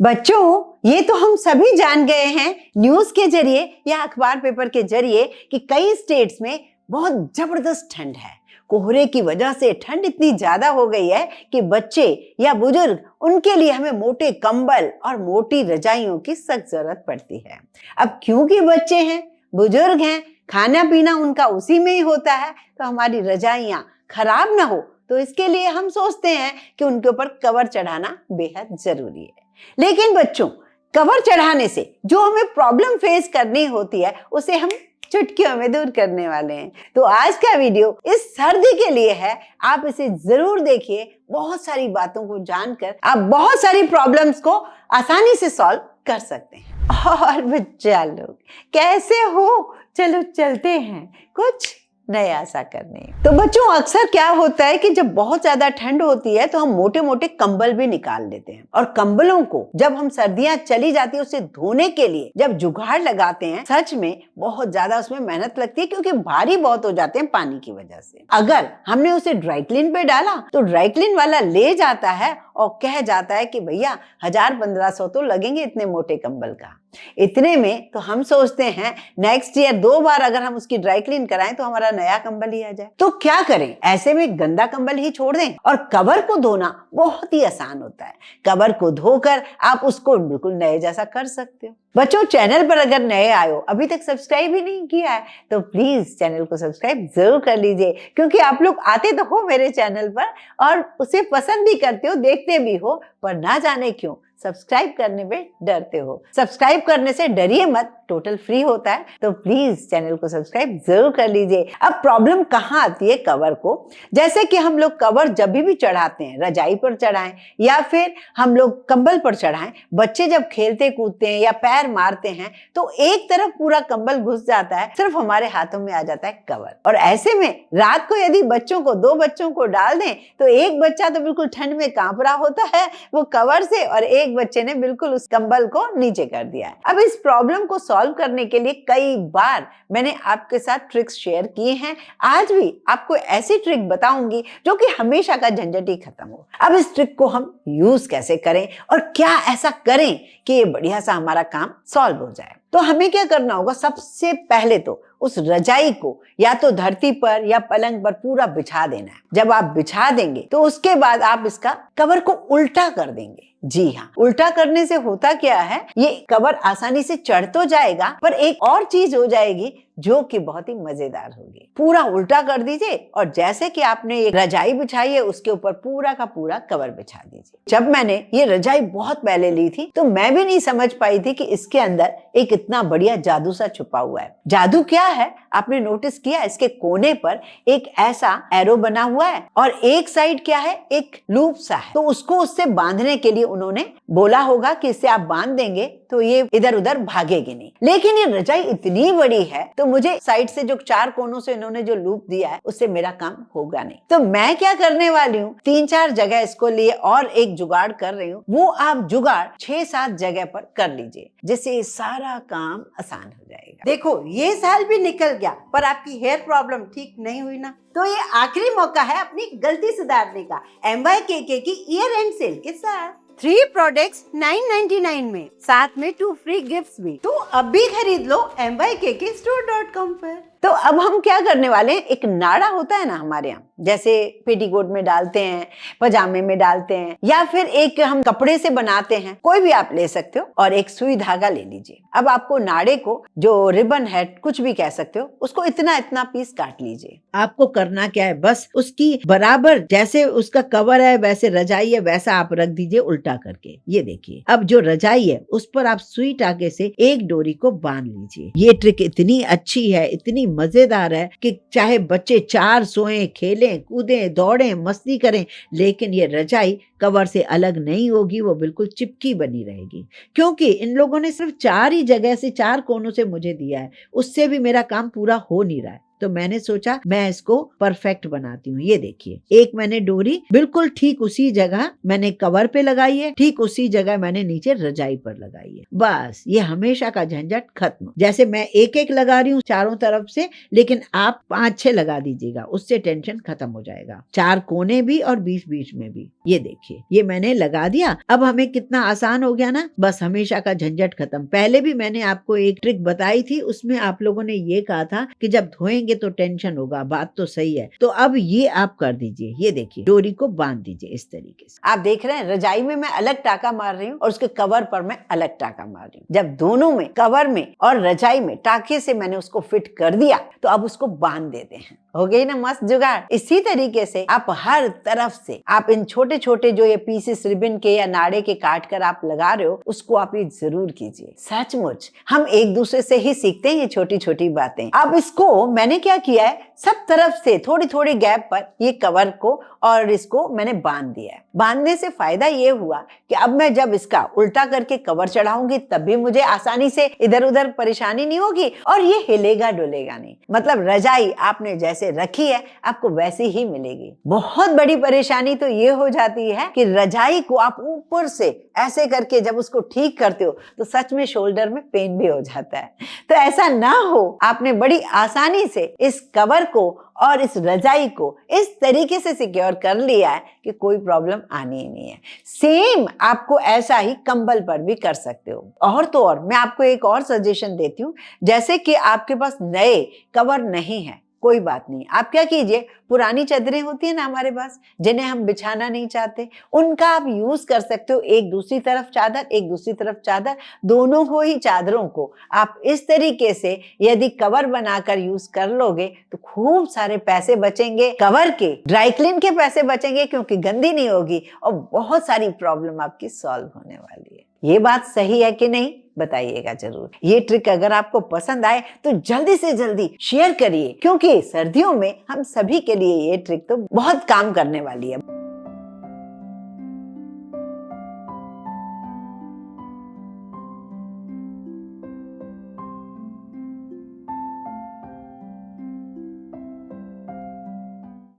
बच्चों, ये तो हम सभी जान गए हैं न्यूज के जरिए या अखबार पेपर के जरिए कि कई स्टेट्स में बहुत जबरदस्त ठंड है। कोहरे की वजह से ठंड इतनी ज्यादा हो गई है कि बच्चे या बुजुर्ग उनके लिए हमें मोटे कंबल और मोटी रजाइयों की सख्त जरूरत पड़ती है। अब क्योंकि बच्चे हैं, बुजुर्ग हैं, खाना पीना उनका उसी में ही होता है, तो हमारी रजाइयां खराब ना हो तो इसके लिए हम सोचते हैं कि उनके ऊपर कवर चढ़ाना बेहद जरूरी है। लेकिन बच्चों, कवर चढ़ाने से जो हमें प्रॉब्लम फेस करनी होती है उसे हम चुटकियों में दूर करने वाले हैं। तो आज का वीडियो इस सर्दी के लिए है, आप इसे जरूर देखिए। बहुत सारी बातों को जानकर आप बहुत सारी प्रॉब्लम्स को आसानी से सॉल्व कर सकते हैं। और बच्चा लोग कैसे हो, चलो चलते हैं कुछ नया सा करने। तो बच्चों, अक्सर क्या होता है कि जब बहुत ज्यादा ठंड होती है तो हम मोटे मोटे कंबल भी निकाल लेते हैं, और कंबलों को जब हम सर्दियां चली जाती है उसे धोने के लिए जब जुगाड़ लगाते हैं, सच में बहुत ज्यादा उसमें मेहनत लगती है क्योंकि भारी बहुत हो जाते हैं पानी की वजह से। अगर हमने उसे ड्राई क्लीन पे डाला तो ड्राई क्लीन वाला ले जाता है और कह जाता है कि भैया 1000-1500 तो लगेंगे इतने मोटे कंबल का। इतने में तो हम सोचते हैं नेक्स्ट ईयर 2 बार अगर हम उसकी ड्राई क्लीन कराएं तो हमारा नया कंबल ही आ जाए। तो क्या करें, ऐसे में गंदा कंबल ही छोड़ दें? और कवर को धोना बहुत ही आसान होता है। कवर को धोकर आप उसको बिल्कुल नए जैसा कर सकते हो। बच्चों, चैनल पर अगर नए आए हो, अभी तक सब्सक्राइब ही नहीं किया है, तो प्लीज चैनल को सब्सक्राइब जरूर कर लीजिए, क्योंकि आप लोग आते तो हो मेरे चैनल पर और उसे पसंद भी करते हो, देखते भी हो, पर ना जाने क्यों सब्सक्राइब करने में डरते हो। सब्सक्राइब करने से डरिए मत, टोटल फ्री होता है, तो प्लीज चैनल को सब्सक्राइब जरूर कर लीजिए। अब प्रॉब्लम कहाँ आती है कवर को? जैसे कि हम लोग कवर जब भी चढ़ाते हैं, रजाई पर चढ़ाएं या फिर हम लोग कंबल पर चढ़ाएं, बच्चे जब खेलते कूदते हैं या पैर मारते हैं तो एक तरफ पूरा कंबल घुस जाता है, सिर्फ हमारे हाथों में आ जाता है कवर। और ऐसे में रात को यदि बच्चों को 2 बच्चों को डाल दें तो एक बच्चा तो बिल्कुल ठंड में कांप रहा होता है वो कवर से, और एक बच्चे ने बिल्कुल उस कंबल को नीचे कर दिया है। अब इस प्रॉब्लम को सॉल्व करने के लिए कई बार मैंने आपके साथ ट्रिक्स शेयर किए हैं। आज भी आपको ऐसी ट्रिक बताऊंगी जो कि हमेशा का झंझट ही खत्म हो। अब इस ट्रिक को हम यूज कैसे करें और क्या ऐसा करें कि ये बढ़िया सा हमारा काम सॉल्व हो जाए। तो हमें क्या करना होगा, सबसे पहले तो उस रजाई को या तो धरती पर या पलंग पर पूरा बिछा देना है। जब आप बिछा देंगे तो उसके बाद आप इसका कवर को उल्टा कर देंगे। जी हाँ, उल्टा करने से होता क्या है, ये कवर आसानी से चढ़ तो जाएगा, पर एक और चीज हो जाएगी जो कि बहुत ही मजेदार होगी। पूरा उल्टा कर दीजिए और जैसे कि आपने एक रजाई बिछाई है उसके ऊपर पूरा का पूरा कवर बिछा दीजिए। जब मैंने ये रजाई बहुत पहले ली थी तो मैं भी नहीं समझ पाई थी कि इसके अंदर एक इतना बढ़िया जादू सा छुपा हुआ है। जादू क्या है, आपने नोटिस किया? इसके कोने पर एक ऐसा एरो बना हुआ है और एक साइड क्या है, एक लूप सा है। तो उसको उससे बांधने के लिए उन्होंने बोला होगा कि इससे आप बांध देंगे तो ये इधर उधर भागेगी नहीं। लेकिन ये रजाई इतनी बड़ी है तो मुझे साइड से जो 4 कोनों से इन्होंने जो लूप दिया है उससे मेरा काम होगा नहीं। तो मैं क्या करने वाली हूँ, 3-4 जगह इसको लिए और एक जुगाड़ कर रही हूँ। वो आप जुगाड़ 6-7 जगह पर कर लीजिए, जिससे सारा काम आसान हो जाएगा। देखो, ये साल भी निकल गया पर आपकी हेयर प्रॉब्लम ठीक नहीं हुई ना, तो ये आखिरी मौका है अपनी गलती सुधारने का। MYKK की ईयर एंड सेल के साथ 3 प्रोडक्ट्स 999 में, साथ में 2 फ्री गिफ्ट्स भी। तो अब भी खरीद लो MYKKstore.com पर। तो अब हम क्या करने वाले हैं, एक नाड़ा होता है ना हमारे यहाँ, जैसे पेटीकोट में डालते हैं, पजामे में डालते हैं, या फिर एक हम कपड़े से बनाते हैं, कोई भी आप ले सकते हो, और एक सुई धागा ले लीजिए। अब आपको नाड़े को, जो रिबन है, कुछ भी कह सकते हो, उसको इतना इतना पीस काट लीजिए। आपको करना क्या है, बस उसकी बराबर जैसे उसका कवर है वैसे रजाई है वैसा आप रख दीजिए उल्टा करके। ये देखिए, अब जो रजाई है उस पर आप सुई टाके से एक डोरी को बांध लीजिए। ये ट्रिक इतनी अच्छी है, इतनी मजेदार है कि चाहे बच्चे 4 सोएं, खेलें, कूदें, दौड़ें, मस्ती करें, लेकिन ये रजाई कवर से अलग नहीं होगी, वो बिल्कुल चिपकी बनी रहेगी। क्योंकि इन लोगों ने सिर्फ 4 ही जगह से 4 कोनों से मुझे दिया है, उससे भी मेरा काम पूरा हो नहीं रहा है। तो मैंने सोचा मैं इसको परफेक्ट बनाती हूँ। ये देखिए, एक मैंने डोरी बिल्कुल ठीक उसी जगह मैंने कवर पे लगाई है, ठीक उसी जगह मैंने नीचे रजाई पर लगाई है। बस ये हमेशा का झंझट खत्म। जैसे मैं एक एक लगा रही हूँ चारों तरफ से, लेकिन आप 5-6 लगा दीजिएगा, उससे टेंशन खत्म हो जाएगा। 4 कोने भी और बीच बीच में भी। ये देखिए, ये मैंने लगा दिया। अब हमें कितना आसान हो गया ना, बस हमेशा का झंझट खत्म। पहले भी मैंने आपको एक ट्रिक बताई थी, उसमें आप लोगों ने ये कहा था कि जब धोएंगे तो टेंशन होगा। बात तो सही है। तो अब ये आप कर दीजिए। ये देखिए, डोरी को बांध दीजिए इस तरीके से। आप देख रहे हैं, रजाई में मैं अलग टाका मार रही हूँ और उसके कवर पर मैं अलग टाका मार रही हूँ। जब दोनों में, कवर में और रजाई में टाके से मैंने उसको फिट कर दिया, तो अब उसको बांध देते हैं। हो गई ना मस्त जुगाड़। इसी तरीके से आप हर तरफ से आप इन छोटे छोटे जो ये पीसेस रिबन के या नाड़े के काट कर आप लगा रहे हो, उसको आप ये जरूर कीजिए। सचमुच हम एक दूसरे से ही सीखते हैं ये छोटी छोटी बातें। अब इसको मैंने क्या किया है, सब तरफ से थोड़ी थोड़ी गैप पर ये कवर को और इसको मैंने बांध दिया है। बांधने से फायदा ये हुआ कि अब मैं जब इसका उल्टा करके कवर चढ़ाऊंगी तब भी मुझे आसानी से इधर उधर परेशानी नहीं होगी और ये हिलेगा डुलेगा नहीं। मतलब रजाई आपने जैसे रखी है आपको वैसी ही मिलेगी। बहुत बड़ी परेशानी तो ये हो जाती है कि रजाई को आप ऊपर से ऐसे करके जब उसको ठीक करते हो तो सच में शोल्डर में पेन भी हो जाता है। तो ऐसा ना हो, आपने बड़ी आसानी से इस कवर को और इस रजाई को इस तरीके से सिक्योर कर लिया है कि कोई प्रॉब्लम आनी ही नहीं है। सेम आपको ऐसा ही कंबल पर भी कर सकते हो। और तो और मैं आपको एक और सजेशन देती हूँ, जैसे कि आपके पास नए कवर नहीं है, कोई बात नहीं, आप क्या कीजिए, पुरानी चादरें होती है ना हमारे पास, जिन्हें हम बिछाना नहीं चाहते, उनका आप यूज कर सकते हो। एक दूसरी तरफ चादर, एक दूसरी तरफ चादर, दोनों को ही चादरों को आप इस तरीके से यदि कवर बनाकर यूज कर लोगे तो खूब सारे पैसे बचेंगे। कवर के, ड्राई क्लीन के पैसे बचेंगे क्योंकि गंदी नहीं होगी और बहुत सारी प्रॉब्लम आपकी सॉल्व होने वाली है। ये बात सही है कि नहीं, बताइएगा जरूर। ये ट्रिक अगर आपको पसंद आए तो जल्दी से जल्दी शेयर करिए, क्योंकि सर्दियों में हम सभी के लिए ये ट्रिक तो बहुत काम करने वाली है।